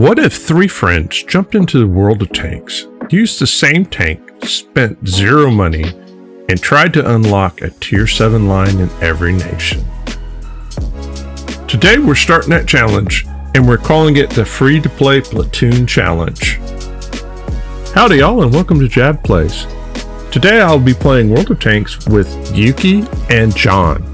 What if three friends jumped into the world of tanks, used the same tank, spent zero money, and tried to unlock a Tier 7 line in every nation? Today we're starting that challenge, and we're calling it the Free-to-Play Platoon Challenge. Howdy y'all, and welcome to Jab Plays. Today I'll be playing World of Tanks with Yuki and John.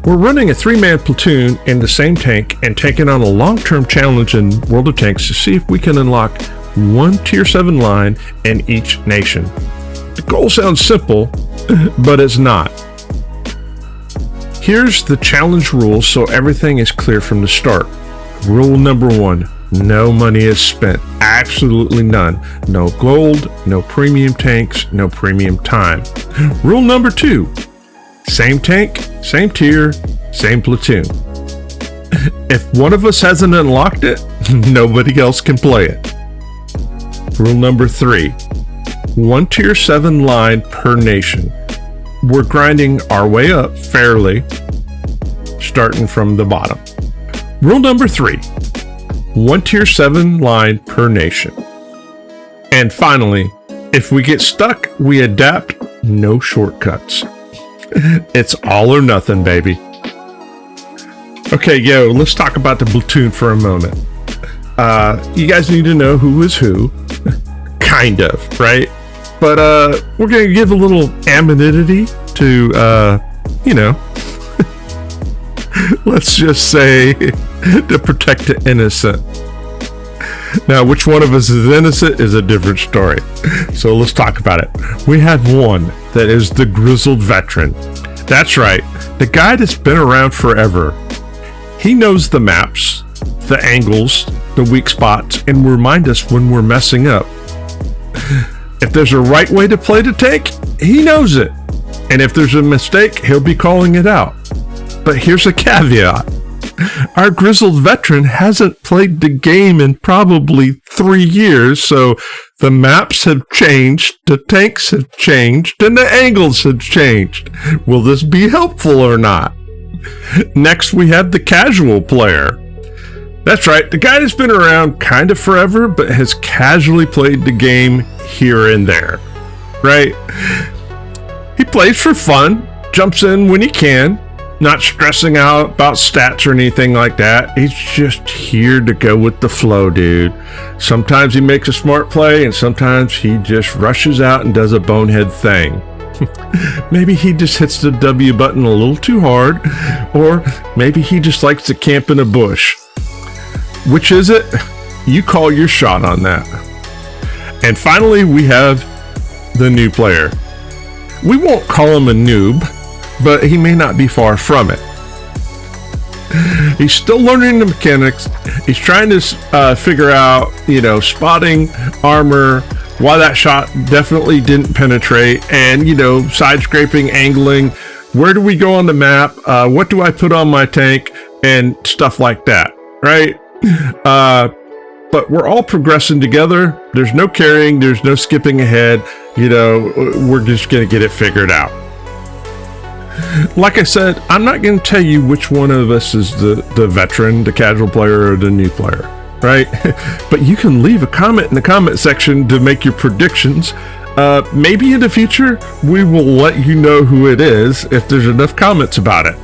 We're running a 3-man platoon in the same tank and taking on a long-term challenge in World of Tanks to see if we can unlock one Tier 7 line in each nation. The goal sounds simple, but it's not. Here's the challenge rules so everything is clear from the start. Rule number 1, no money is spent. Absolutely none. No gold, no premium tanks, no premium time. Rule number 2, same tank, same tier, same platoon. If one of us hasn't unlocked it, nobody else can play it. Rule number 3, one Tier 7 line per nation. We're grinding our way up fairly, starting from the bottom. Rule number 3, one Tier 7 line per nation. And finally, if we get stuck, we adapt, no shortcuts. It's all or nothing, baby. Okay, let's talk about the platoon for a moment. You guys need to know who is who. Kind of, right? But we're going to give a little amenity to, let's just say, to protect the innocent. Now, which one of us is innocent is a different story. So let's talk about it. We have one that is the grizzled veteran. That's right, the guy that's been around forever. He knows the maps, the angles, the weak spots, and will remind us when we're messing up. If there's a right way to play the tank, he knows it. And if there's a mistake, he'll be calling it out. But here's a caveat. Our grizzled veteran hasn't played the game in probably 3 years, so the maps have changed, the tanks have changed, and the angles have changed. Will this be helpful or not? Next, we have the casual player. That's right, the guy that's been around kind of forever, but has casually played the game here and there, right? He plays for fun, jumps in when he can, not stressing out about stats or anything like that. He's just here to go with the flow, dude. Sometimes he makes a smart play, and sometimes he just rushes out and does a bonehead thing. Maybe he just hits the W button a little too hard, or maybe he just likes to camp in a bush. Which is it? You call your shot on that. And finally, we have the new player. We won't call him a noob, but he may not be far from it. He's still learning the mechanics. He's trying to figure out, spotting, armor, why that shot definitely didn't penetrate, and, side scraping, angling, where do we go on the map, what do I put on my tank, and stuff like that, right? But we're all progressing together. There's no carrying, there's no skipping ahead. We're just going to get it figured out. Like I said, I'm not going to tell you which one of us is the veteran, the casual player, or the new player, right? But you can leave a comment in the comment section to make your predictions. Maybe in the future, we will let you know who it is if there's enough comments about it.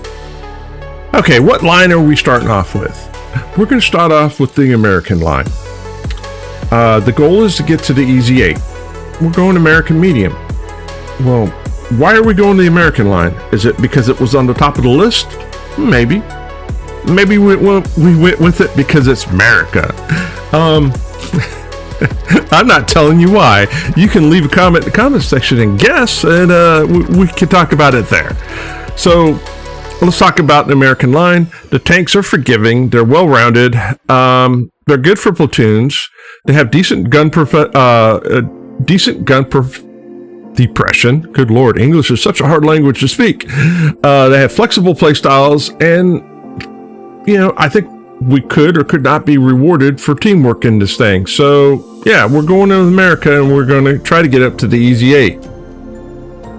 Okay, what line are we starting off with? We're going to start off with the American line. The goal is to get to the Easy 8. We're going American Medium. Well, why are we going the American line? Is it because it was on the top of the list? Maybe. Maybe we went with it because it's America. I'm not telling you why. You can leave a comment in the comment section and guess, and we can talk about it there. So let's talk about the American line. The tanks are forgiving. They're well-rounded. They're good for platoons. They have decent gun depression. Good Lord, English is such a hard language to speak. They have flexible playstyles, and I think we could or could not be rewarded for teamwork in this thing. So yeah, we're going to America, and we're going to try to get up to the Easy 8.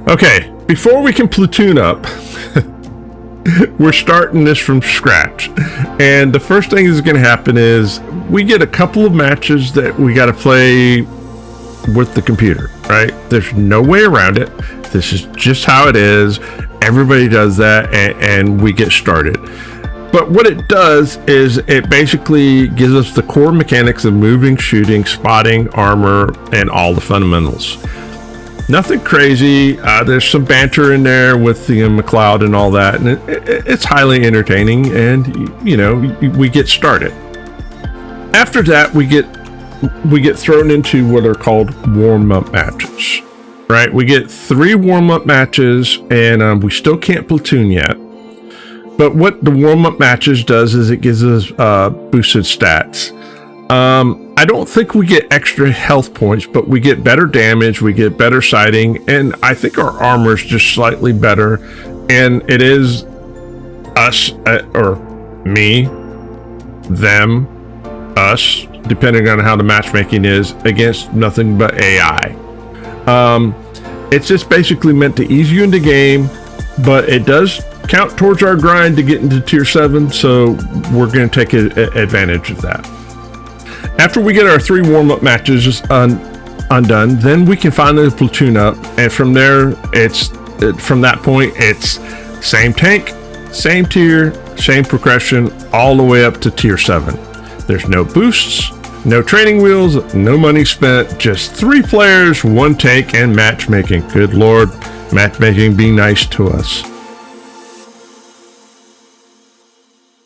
Okay, before we can platoon up, We're starting this from scratch. And the first thing that's going to happen is we get a couple of matches that we got to play with the computer, right? There's no way around it. This is just how it is. Everybody does that, and we get started. But what it does is it basically gives us the core mechanics of moving, shooting, spotting, armor, and all the fundamentals. Nothing crazy. There's some banter in there with the McLeod and all that, and it's highly entertaining, and we get started. After that, we get thrown into what are called warm-up matches, right? We get 3 warm-up matches, and we still can't platoon yet. But what the warm-up matches does is it gives us boosted stats. I don't think we get extra health points, but we get better damage, we get better sighting, and I think our armor is just slightly better. And it is us, or me, them, us, depending on how the matchmaking is, against nothing but AI. It's just basically meant to ease you into the game, but it does count towards our grind to get into tier 7, so we're going to take advantage of that. After we get our 3 warm-up matches undone, then we can finally platoon up, and from there, from that point, it's same tank, same tier, same progression, all the way up to tier 7. There's no boosts, no training wheels, no money spent, just 3 players, 1 tank, and matchmaking. Good Lord, matchmaking be nice to us.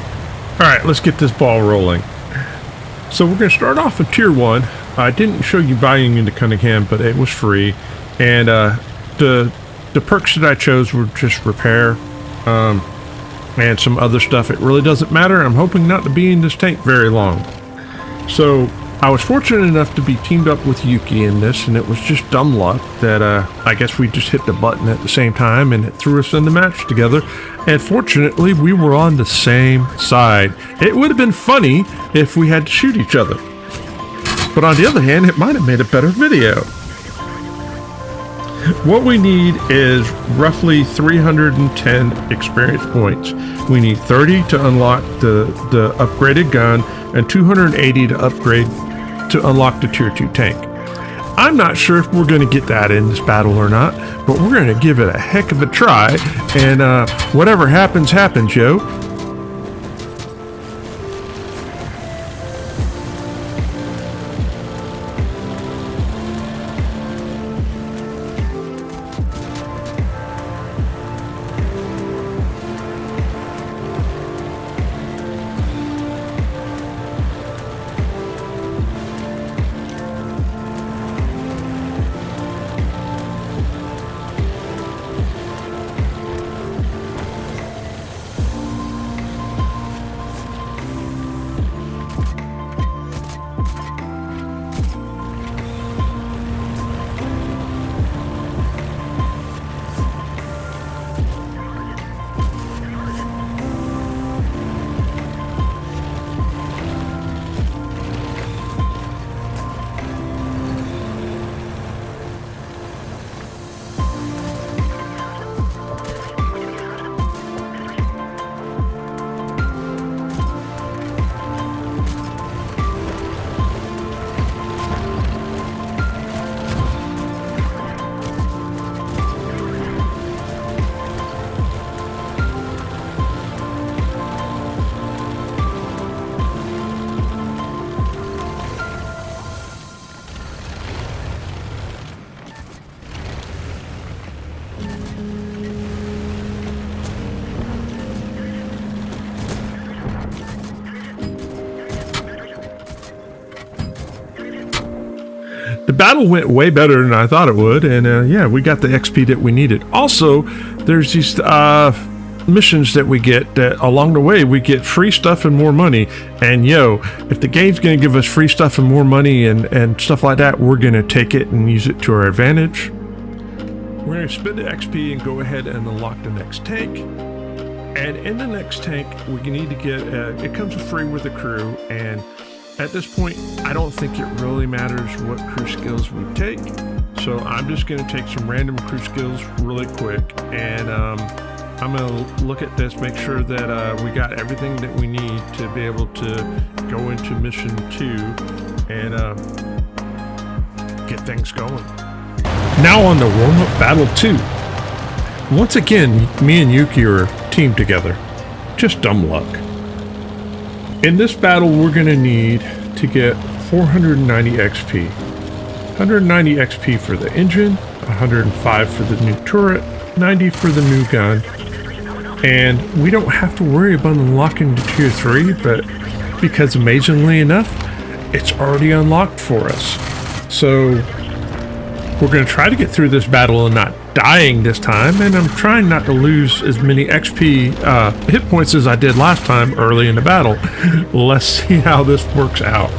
All right, let's get this ball rolling. So we're going to start off with tier 1. I didn't show you buying into Cunningham, but it was free. And the perks that I chose were just repair and some other stuff. It really doesn't matter. I'm hoping not to be in this tank very long. So I was fortunate enough to be teamed up with Yuki in this, and it was just dumb luck that I guess we just hit the button at the same time and it threw us in the match together. And fortunately, we were on the same side. It would have been funny if we had to shoot each other. But on the other hand, it might have made a better video. What we need is roughly 310 experience points. We need 30 to unlock the upgraded gun and 280 to unlock the tier 2 tank. I'm not sure if we're going to get that in this battle or not, but we're going to give it a heck of a try, and whatever happens, happens, yo. The battle went way better than I thought it would, and yeah, we got the XP that we needed. Also, there's these missions that we get that along the way we get free stuff and more money. And yo, if the game's going to give us free stuff and more money and stuff like that, we're going to take it and use it to our advantage. We're going to spend the XP and go ahead and unlock the next tank. And in the next tank, we need to get it comes free with a crew, and at this point, I don't think it really matters what crew skills we take. So I'm just going to take some random crew skills really quick, and I'm gonna look at this, make sure that we got everything that we need to be able to go into mission 2 and get things going. Now on the warm-up battle 2. Once again, me and Yuki are teamed together. Just dumb luck. In this battle, we're gonna need to get 490 XP. 190 XP for the engine, 105 for the new turret, 90 for the new gun. And we don't have to worry about unlocking to tier 3, but because amazingly enough, it's already unlocked for us. So we're going to try to get through this battle and not dying this time, and I'm trying not to lose as many XP hit points as I did last time early in the battle. Let's see how this works out.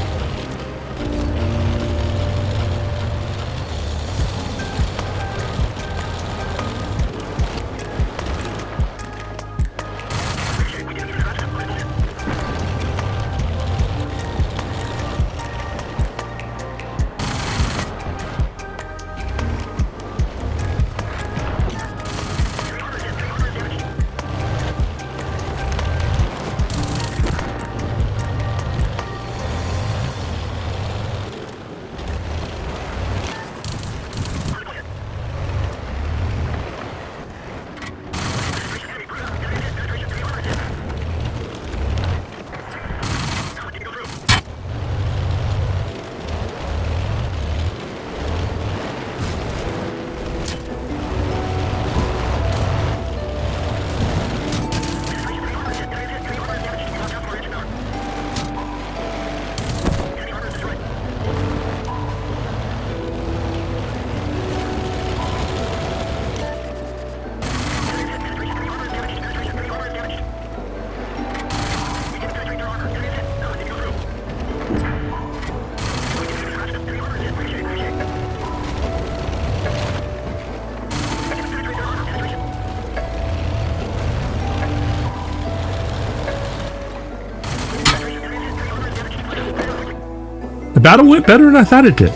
The battle went better than I thought it did.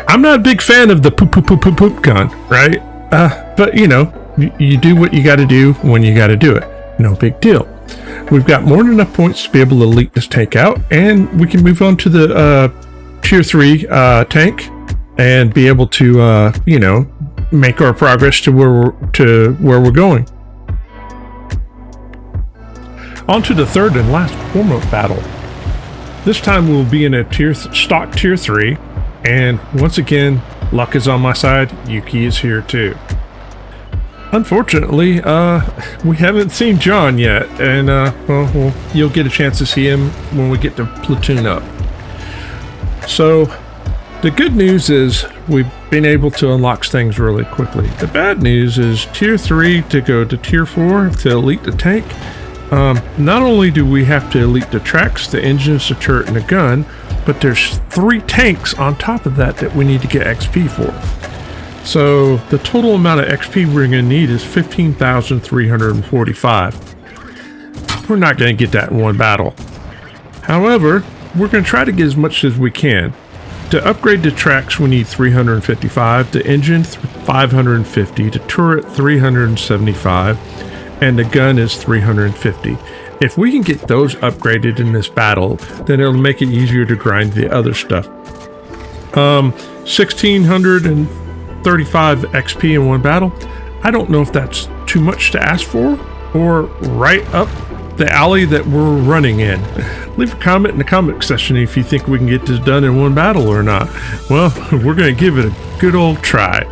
I'm not a big fan of the poop gun, right? But you know, you do what you got to do when you got to do it. No big deal. We've got more than enough points to be able to leak this tank out, and we can move on to the tier 3 tank and be able to, you know, make our progress to where we're going. On to the third and last warm-up battle. This time we'll be in a stock tier 3, and once again, luck is on my side. Yuki is here too. Unfortunately, we haven't seen John yet, and well, you'll get a chance to see him when we get to Platoon up. So, the good news is we've been able to unlock things really quickly. The bad news is tier 3 to go to tier 4 to elite the tank. Not only do we have to elite the tracks, the engines, the turret, and the gun, but there's 3 tanks on top of that we need to get XP for. So the total amount of XP we're going to need is 15,345. We're not going to get that in one battle. However, we're going to try to get as much as we can. To upgrade the tracks, we need 355, the engine 550, the turret 375, and the gun is 350. If we can get those upgraded in this battle, then it'll make it easier to grind the other stuff. 1,635 XP in one battle. I don't know if that's too much to ask for or right up the alley that we're running in. Leave a comment in the comment section if you think we can get this done in one battle or not. Well, we're going to give it a good old try.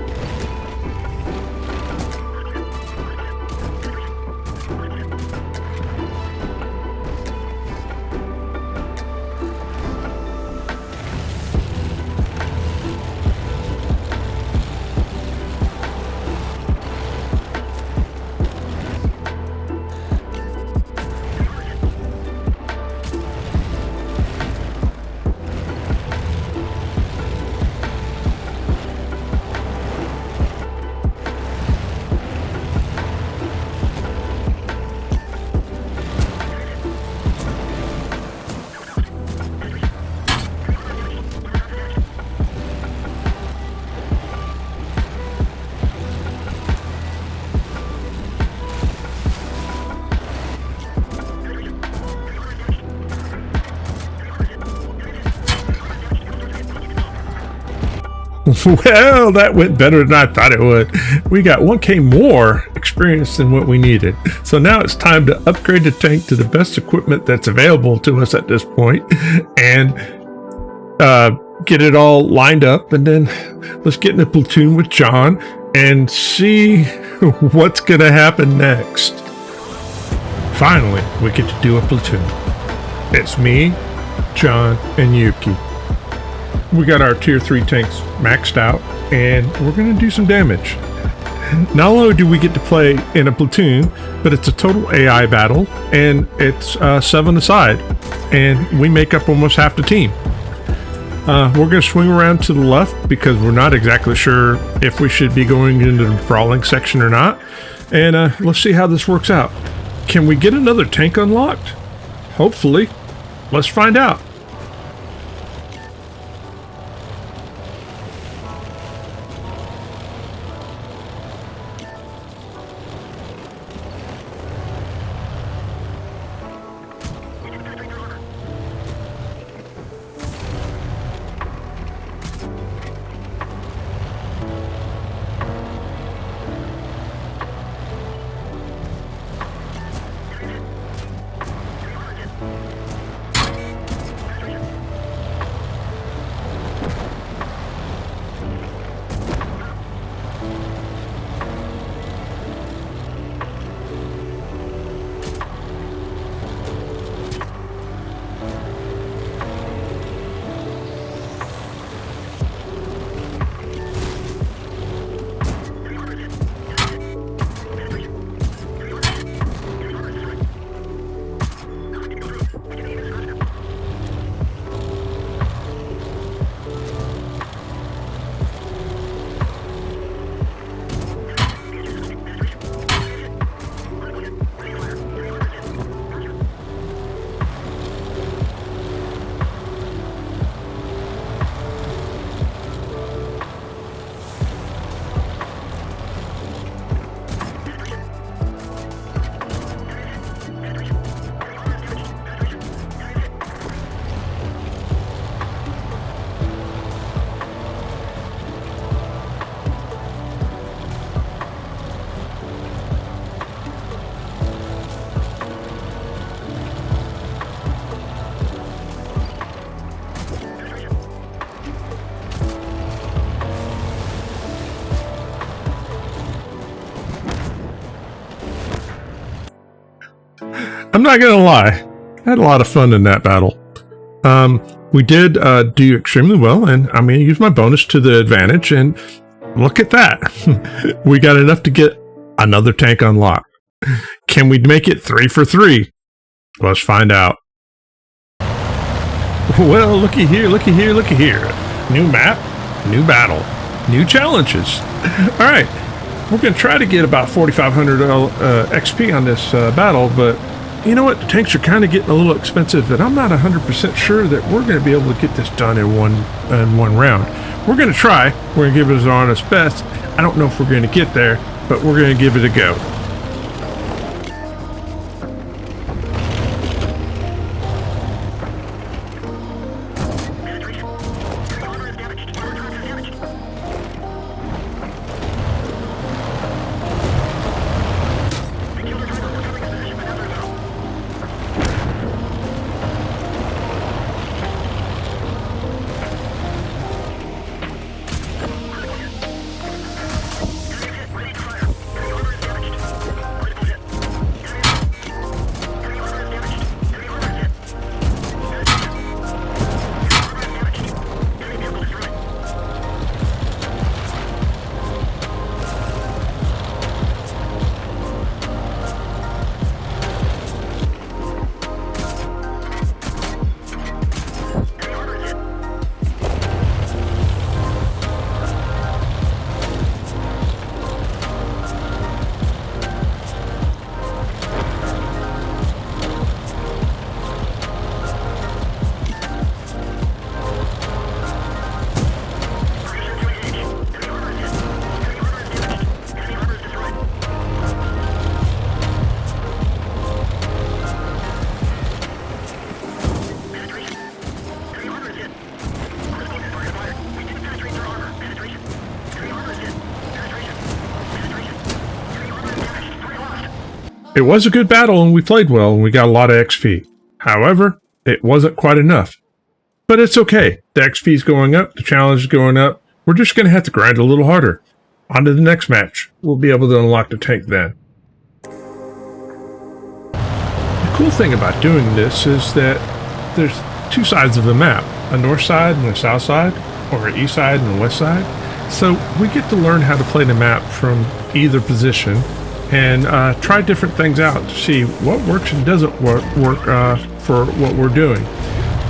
Well, that went better than I thought it would. We got 1K more experience than what we needed. So now it's time to upgrade the tank to the best equipment that's available to us at this point, and get it all lined up. And then let's get in a platoon with John and see what's going to happen next. Finally, we get to do a platoon. It's me, John, and Yuki. We got our tier 3 tanks maxed out, and we're going to do some damage. Not only do we get to play in a platoon, but it's a total AI battle, and it's 7-a-side, and we make up almost half the team. We're going to swing around to the left because we're not exactly sure if we should be going into the brawling section or not, and let's see how this works out. Can we get another tank unlocked? Hopefully. Let's find out. I'm not gonna lie, I had a lot of fun in that battle. We did do extremely well, and I'm gonna use my bonus to the advantage, and look at that. We got enough to get another tank unlocked. Can we make it 3 for 3? Let's find out. Well, looky here, looky here, looky here. New map, new battle, new challenges. All right, we're gonna try to get about 4,500 XP on this battle, but you know what? The tanks are kind of getting a little expensive, and I'm not 100% sure that we're going to be able to get this done in one round. We're going to try. We're going to give it our honest best. I don't know if we're going to get there, but we're going to give it a go. It was a good battle and we played well and we got a lot of XP. However, it wasn't quite enough. But it's okay. The XP is going up, the challenge is going up. We're just going to have to grind a little harder. On to the next match. We'll be able to unlock the tank then. The cool thing about doing this is that there's two sides of the map. A north side and a south side, or an east side and a west side. So we get to learn how to play the map from either position and try different things out to see what works and doesn't work for what we're doing.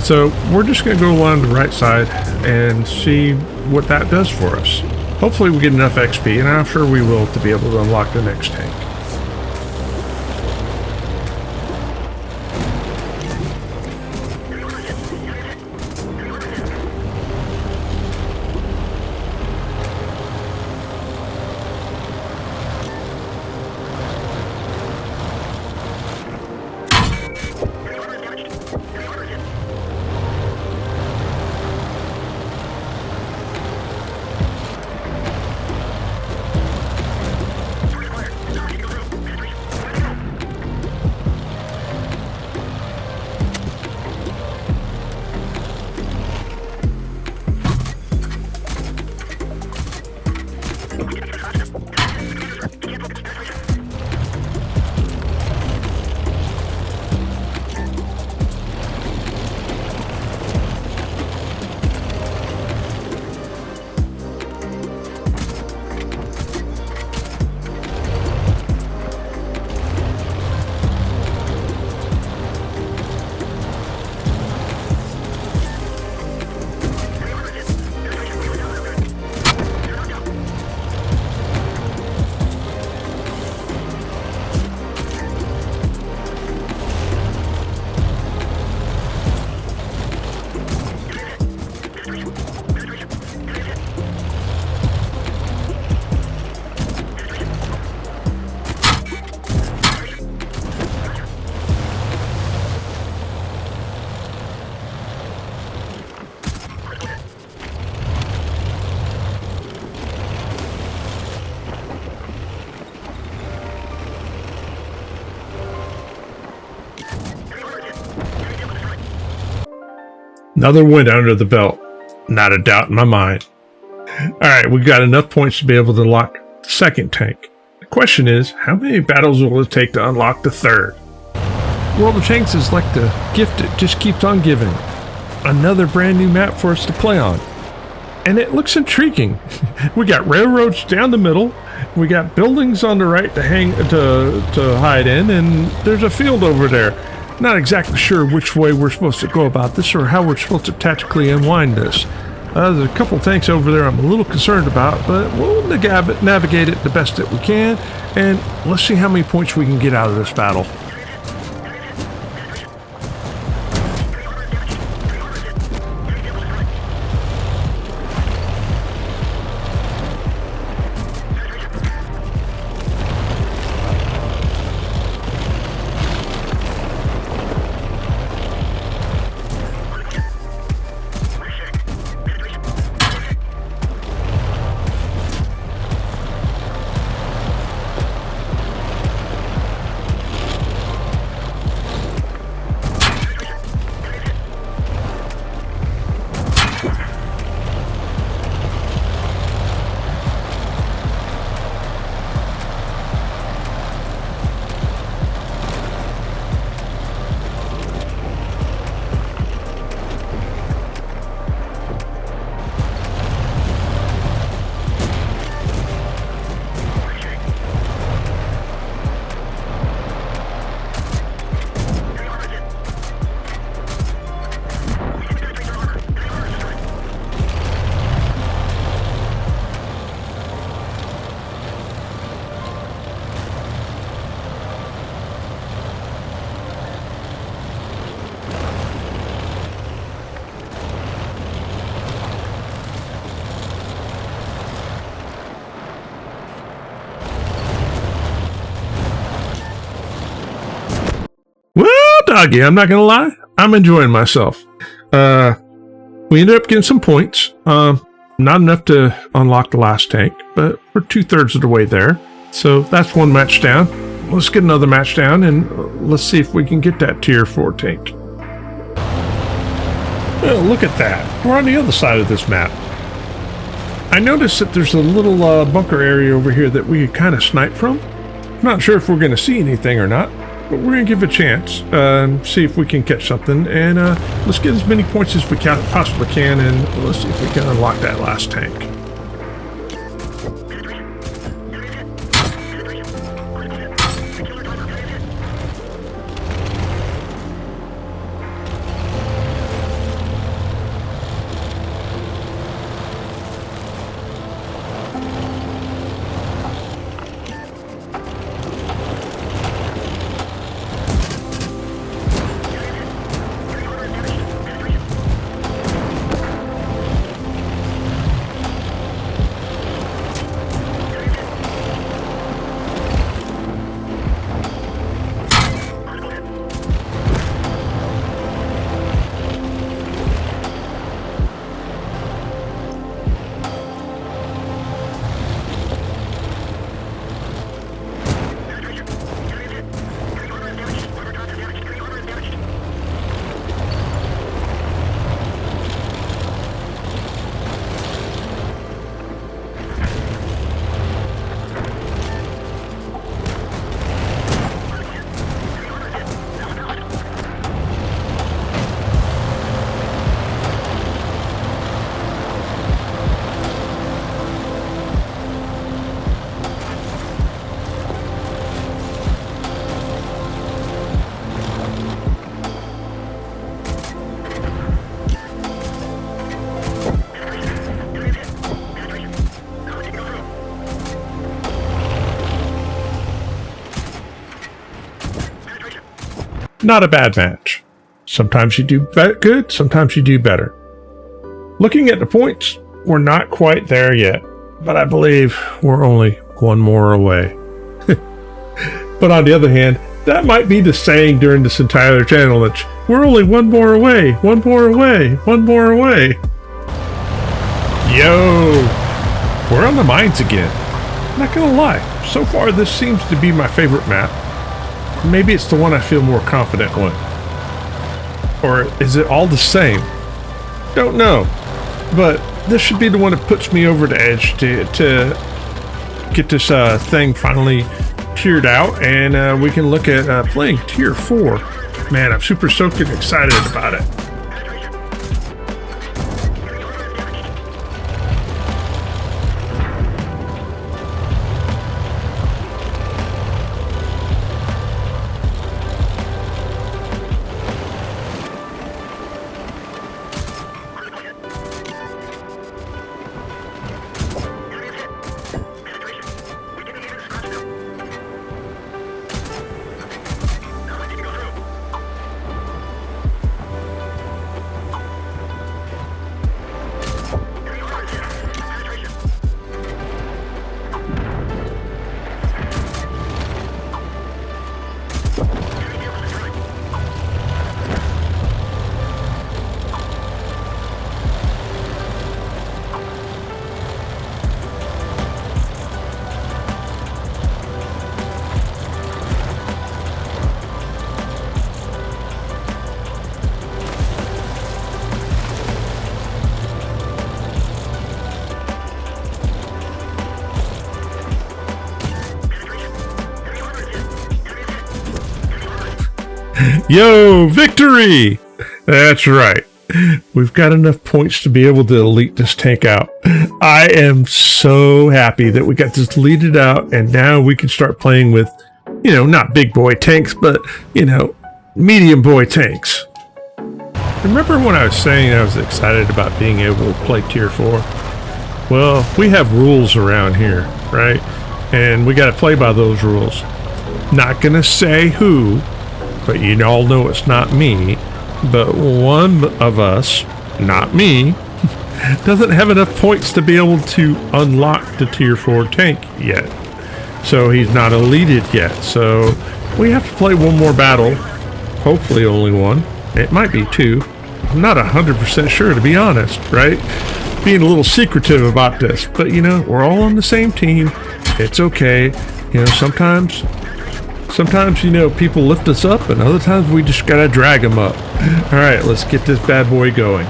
So we're just going to go along the right side and see what that does for us. Hopefully we get enough XP, and I'm sure we will, to be able to unlock the next tank. Another win under the belt. Not a doubt in my mind. Alright, we've got enough points to be able to unlock the second tank. The question is, how many battles will it take to unlock the third? World of Tanks is like the gift that just keeps on giving. Another brand new map for us to play on. And it looks intriguing. We got railroads down the middle, we got buildings on the right to hide in, and there's a field over there. Not exactly sure which way we're supposed to go about this or how we're supposed to tactically unwind this. There's a couple tanks over there I'm a little concerned about, but we'll navigate it the best that we can, and let's see how many points we can get out of this battle. Doggy, I'm not gonna lie, I'm enjoying myself. We ended up getting some points. Not enough to unlock the last tank, but we're 2/3 of the way there. So that's one match down. let's get another match down and let's see if we can get that tier 4 tank. Well, look at that. We're on the other side of this map. I noticed that there's a little bunker area over here that we could kind of snipe from. I'm not sure if we're going to see anything or not, but we're going to give it a chance and see if we can catch something. And let's get as many points as we possibly can, and let's see if we can unlock that last tank. Not a bad match. Sometimes you do good, sometimes you do better. Looking at the points, we're not quite there yet, but I believe we're only one more away. But on the other hand, that might be the saying during this entire channel, that we're only one more away, one more away, one more away. Yo! We're on the mines again. Not gonna lie, so far this seems to be my favorite map. Maybe it's the one I feel more confident with. Or is it all the same? Don't know. But this should be the one that puts me over the edge to get this thing finally tiered out, and we can look at playing tier 4. Man, I'm super stoked and excited about it. Yo, victory! That's right. We've got enough points to be able to elite this tank out. I am so happy that we got this deleted out, and now we can start playing with, you know, not big boy tanks, but, you know, medium boy tanks. Remember when I was saying I was excited about being able to play tier 4? Well, we have rules around here, right? And we got to play by those rules. Not gonna say who, but you all know it's not me. But one of us, not me, doesn't have enough points to be able to unlock the tier 4 tank yet. So he's not elited yet. So we have to play one more battle. Hopefully only one. It might be two. I'm not 100% sure, to be honest, right? Being a little secretive about this. But, you know, we're all on the same team. It's okay. You know, sometimes Sometimes, you know, people lift us up, and other times we just gotta drag them up. All right, let's get this bad boy going.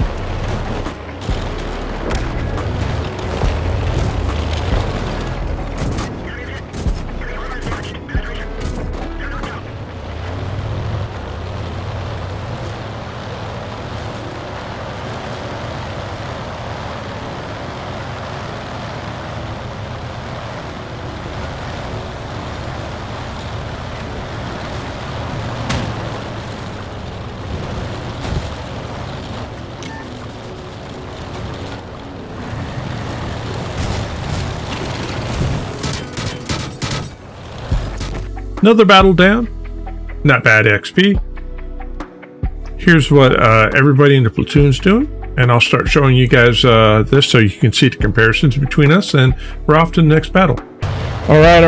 Another battle down. Not bad XP. Here's what everybody in the platoon's doing. And I'll start showing you guys this so you can see the comparisons between us, and we're off to the next battle. All right.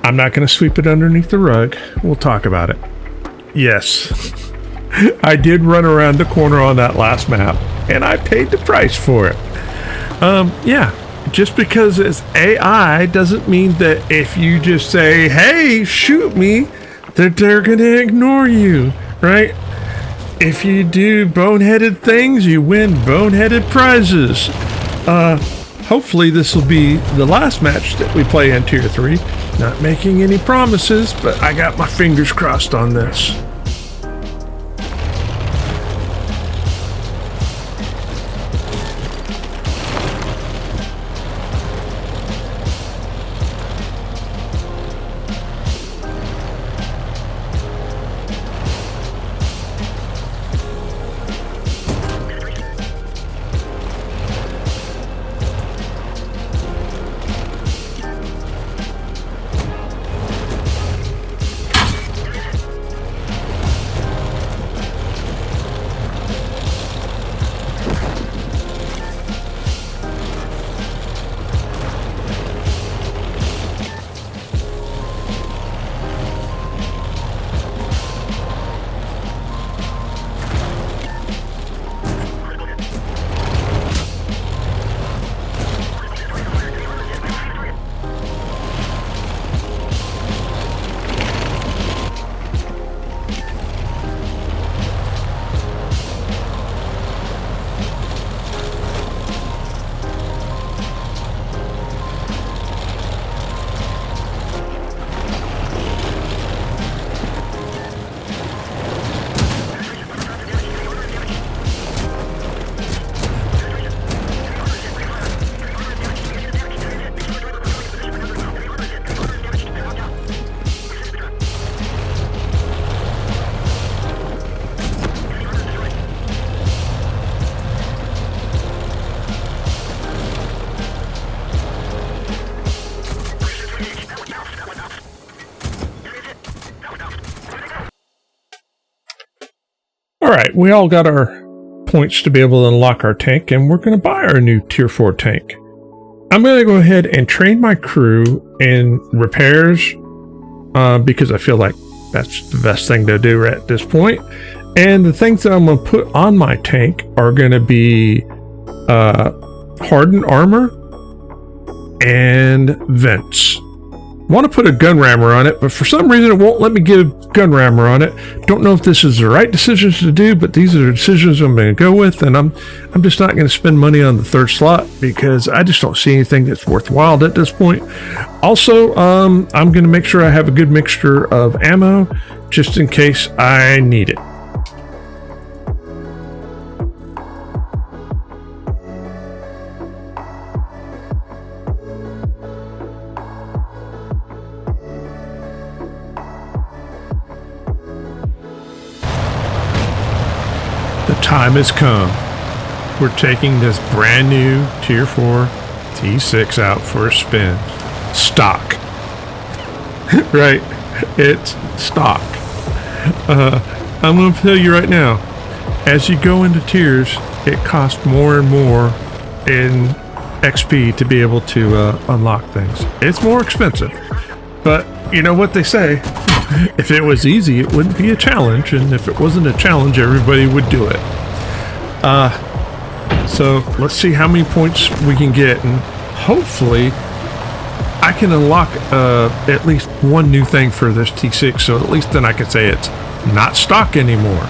I'm not going to sweep it underneath the rug. We'll talk about it. Yes, I did run around the corner on that last map, and I paid the price for it. Yeah. Just because it's AI doesn't mean that if you just say, hey, shoot me, that they're going to ignore you, right? If you do boneheaded things, you win boneheaded prizes. Hopefully this will be the last match that we play in Tier 3. Not making any promises, but I got my fingers crossed on this. Alright, we all got our points to be able to unlock our tank, and we're going to buy our new Tier 4 tank. I'm going to go ahead and train my crew in repairs, because I feel like that's the best thing to do at this point. And the things that I'm going to put on my tank are going to be hardened armor and vents. I want to put a gun rammer on it, but for some reason it won't let me get a gun rammer on it. Don't know if this is the right decisions to do, but these are the decisions I'm going to go with, and I'm just not going to spend money on the third slot because I just don't see anything that's worthwhile at this point. Also, I'm going to make sure I have a good mixture of ammo just in case I need it. Time has come. We're taking this brand new Tier 4 T6 out for a spin. Stock. Right? It's stock. I'm going to tell you right now, as you go into tiers, it costs more and more in XP to be able to unlock things. It's more expensive. But you know what they say, if it was easy, it wouldn't be a challenge, and if it wasn't a challenge, everybody would do it. So let's see how many points we can get, and hopefully I can unlock at least one new thing for this T6, so at least then I can say it's not stock anymore.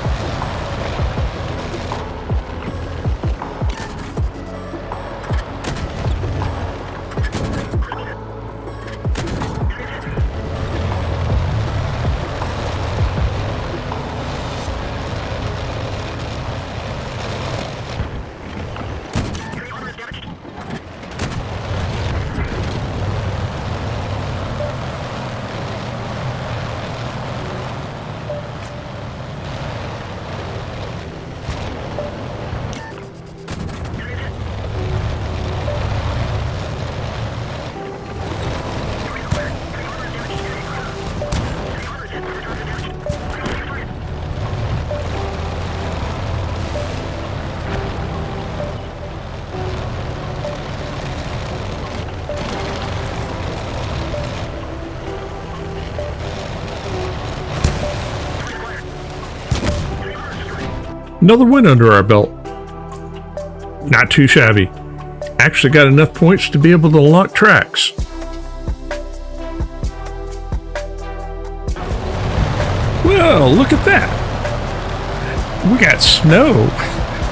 Another win under our belt. Not too shabby. Actually got enough points to be able to unlock tracks. Well, look at that. We got snow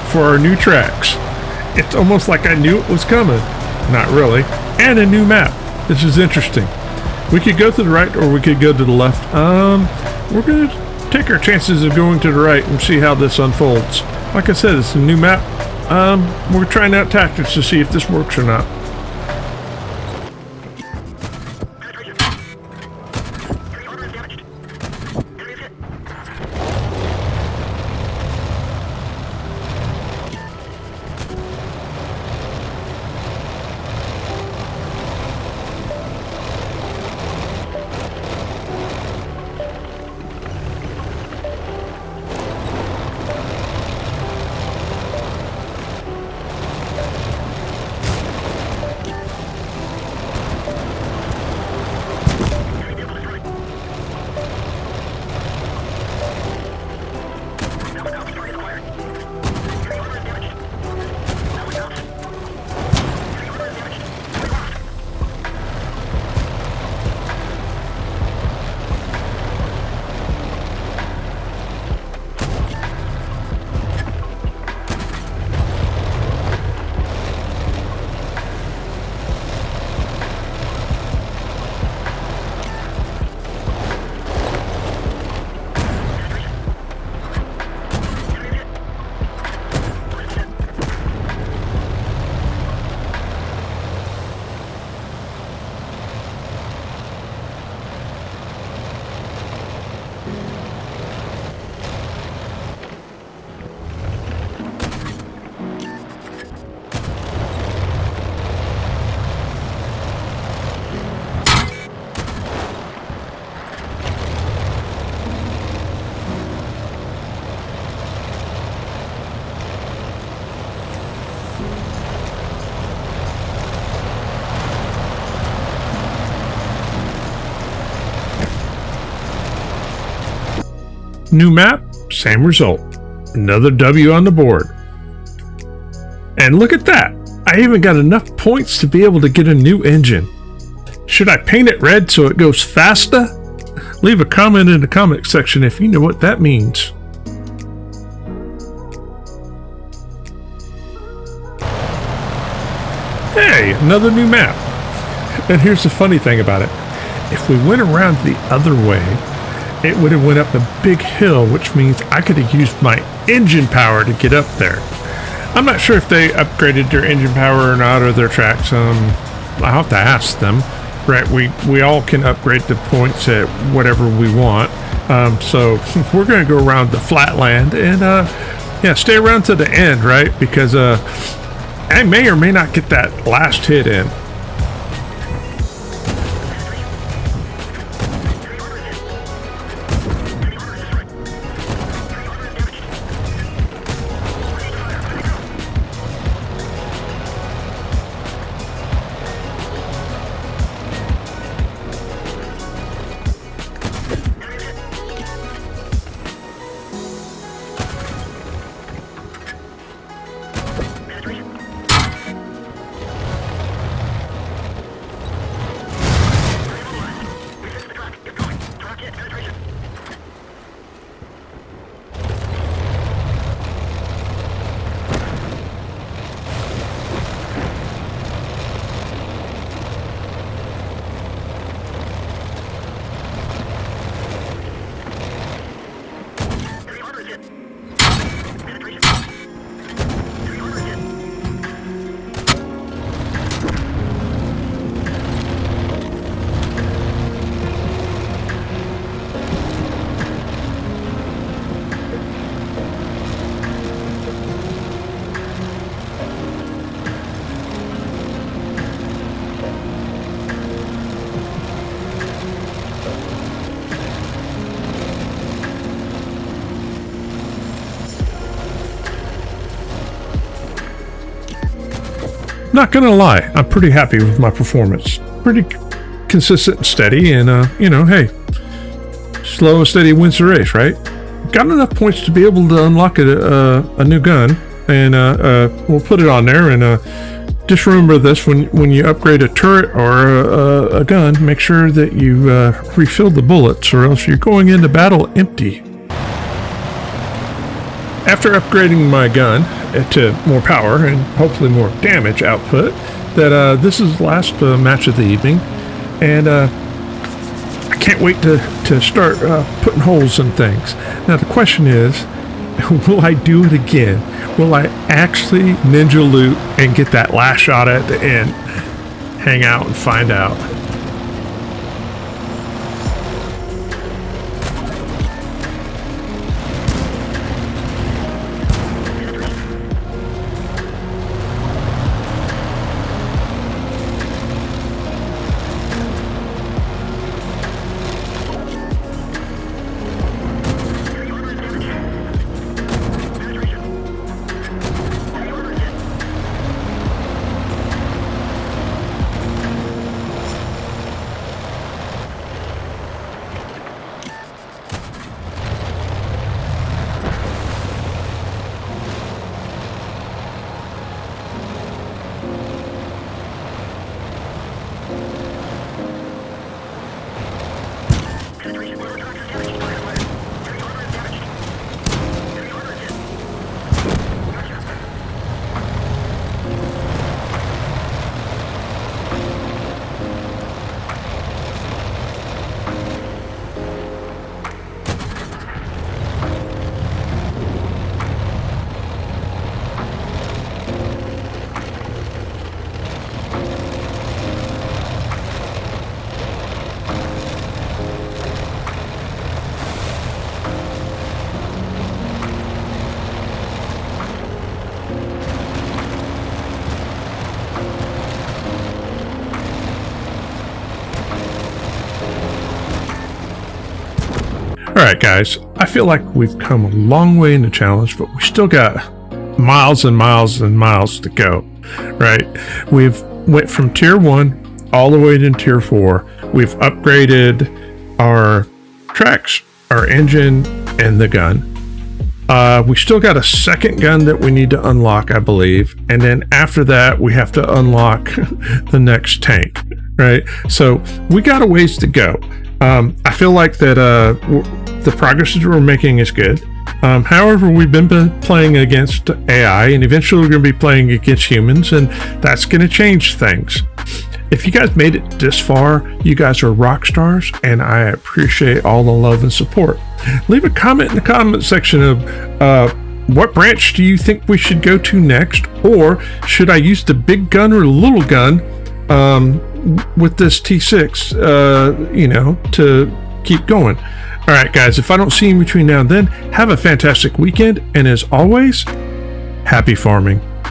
for our new tracks. It's almost like I knew it was coming. Not really. And a new map. This is interesting. We could go to the right or we could go to the left. We're going to take our chances of going to the right and see how this unfolds. Like I said, it's a new map. We're trying out tactics to see if this works or not. New map, same result. Another W on the board. And look at that! I even got enough points to be able to get a new engine. Should I paint it red so it goes faster? Leave a comment in the comment section if you know what that means. Hey, another new map. And here's the funny thing about it. If we went around the other way, it would have went up a big hill, which means I could have used my engine power to get up there. I'm not sure if they upgraded their engine power or not, or their tracks. I'll have to ask them. Right, we all can upgrade the points at whatever we want. So we're going to go around the flatland and yeah, stay around to the end, right? Because I may or may not get that last hit in. not gonna lie, I'm pretty happy with my performance. Pretty consistent and steady, and hey, slow and steady wins the race, right? Got enough points to be able to unlock a new gun, and we'll put it on there. And just remember this: when you upgrade a turret or a gun, make sure that you refill the bullets, or else you're going into battle empty. After upgrading my gun to more power and hopefully more damage output, that this is the last match of the evening, and I can't wait to start putting holes in things. Now the question is, will I do it again? Will I actually ninja loot and get that last shot at the end? Hang out and find out. Alright guys, I feel like we've come a long way in the challenge, but we still got miles and miles and miles to go, right? We've went from tier 1 all the way to tier 4. We've upgraded our tracks, our engine, and the gun. We still got a second gun that we need to unlock, I believe. And then after that, we have to unlock the next tank, right? So we got a ways to go. I feel like that the progress that we're making is good. However, we've been playing against AI, and eventually we're going to be playing against humans, and that's going to change things. If you guys made it this far, you guys are rock stars, and I appreciate all the love and support. Leave a comment in the comment section of what branch do you think we should go to next, or should I use the big gun or the little gun with this T6, to keep going. All right, guys, if I don't see you between now and then, have a fantastic weekend, and as always, happy farming.